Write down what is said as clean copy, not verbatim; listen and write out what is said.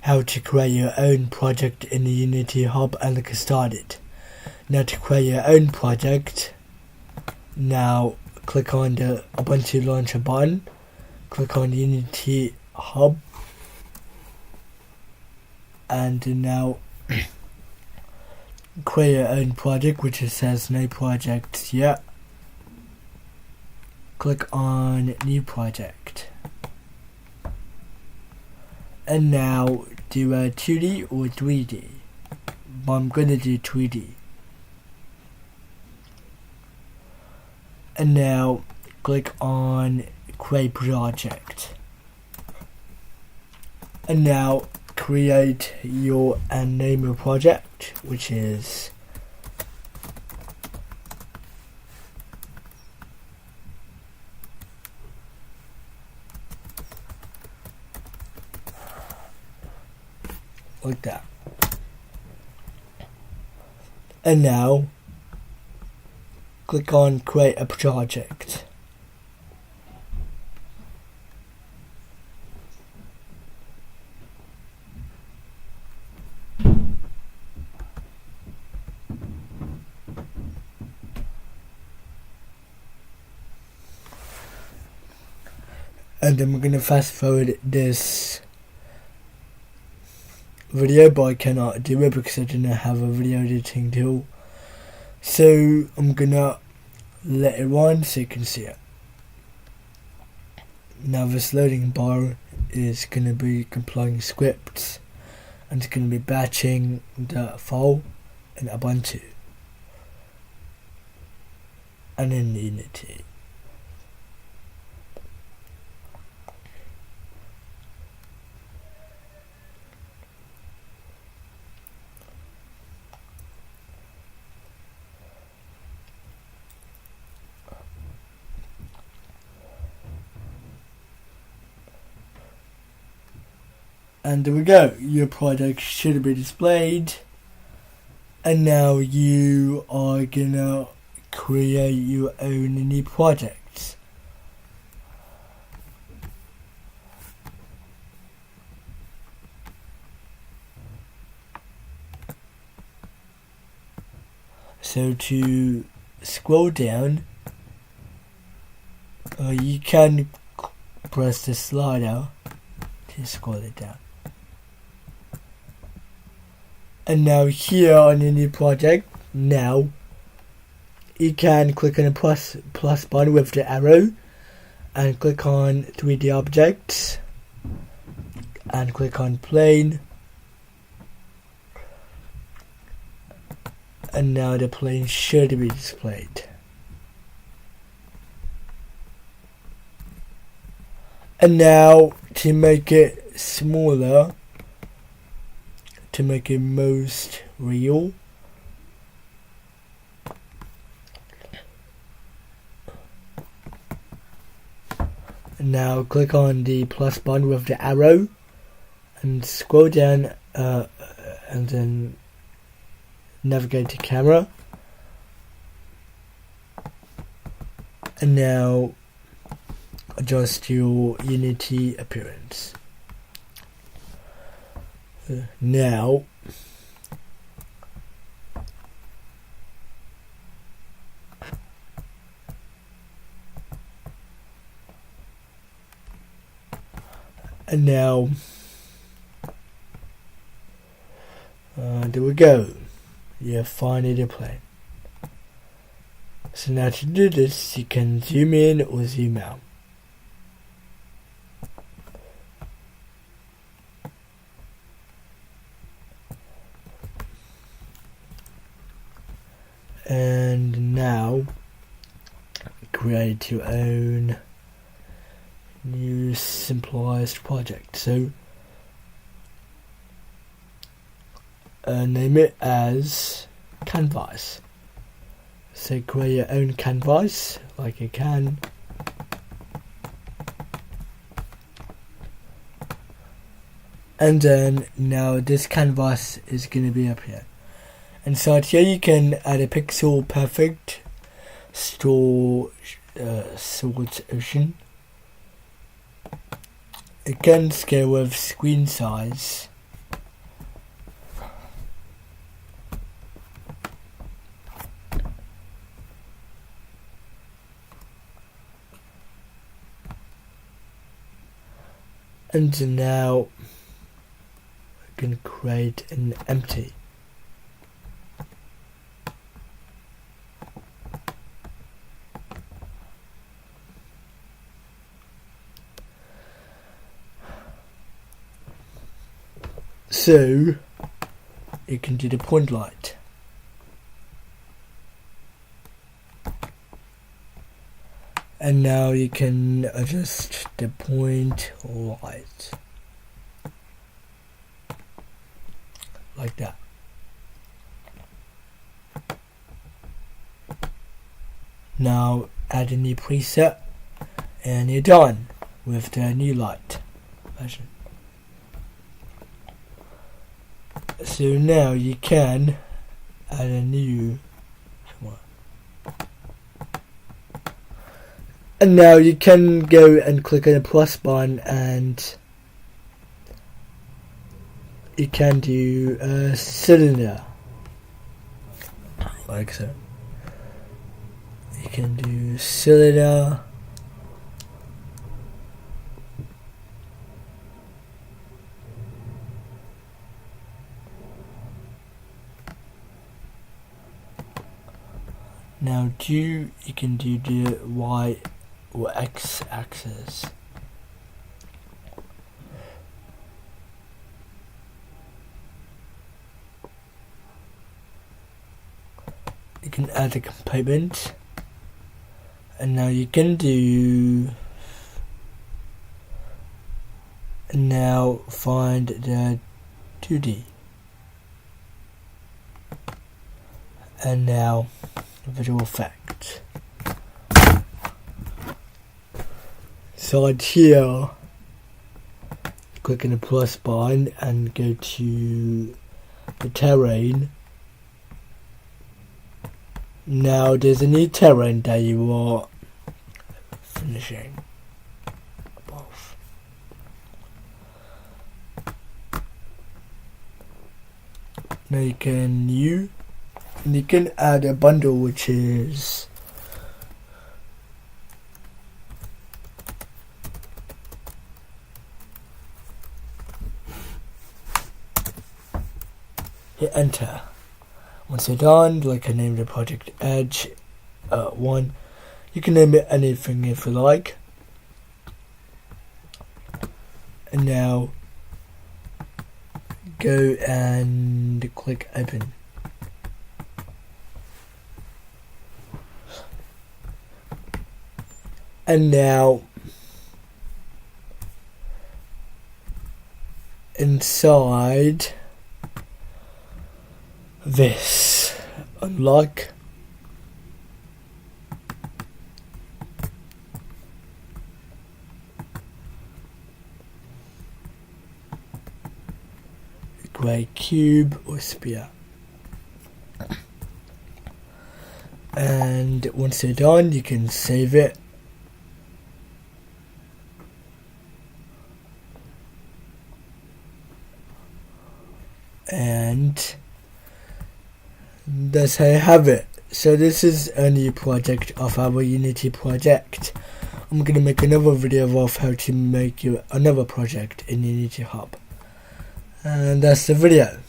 how to create your own project in the Unity Hub and get started. Now to create your own project, now click on the Ubuntu Launcher button, click on Unity Hub, and now create your own project, which it says no projects yet. Click on new project. And now do a 2D or 3D. But I'm going to do 3D. And now click on create project. And now create your and name your project, which is like that. And now click on create a project. And then we're going to fast forward this video, but I cannot do it because I do not have a video editing tool. So I'm gonna let it run so you can see it. Now this loading bar is gonna be compiling scripts, and it's gonna be batching the file in Ubuntu and in Unity. And there we go, your project should be displayed. And now you are gonna create your own new projects. So to scroll down, you can press the slider to scroll it down. And now here on the new project, now you can click on the plus button with the arrow and click on 3D objects and click on plane, and now the plane should be displayed. And now to make it smaller, to make it most real, now click on the plus button with the arrow and scroll down and then navigate to camera, and now adjust your Unity appearance. Now there we go, you have finally the plane. So now to do this, you can zoom in or zoom out. And now create your own new simplified project. So name it as canvas. So create your own canvas like you can. And then now this canvas is going to be up here. Inside here you can add a pixel perfect store sort ocean. It can scale with screen size And now we can create an empty. So you can do the point light. And now you can adjust the point light like that. Now add a new preset and you're done with the new light version. So now you can add a new one. And now you can go and click on the plus button and you can do a cylinder like so. You can do cylinder. Now you can do the Y or X axis. You can add a component, and now you can do, and now find the 2D, and now visual effect. So here, click on the plus button and go to the terrain. Now there's a new terrain that you are finishing above. Now you can add a bundle which is hit enter. Once you're done, like I named the project Edge 1. You can name it anything if you like. And now go and click open. And now inside this, unlock a grey cube or sphere. And once you're done, you can save it. And that's how you have it. So this is a new project of our Unity project. I'm going to make another video of how to make another project in Unity Hub. And that's the video.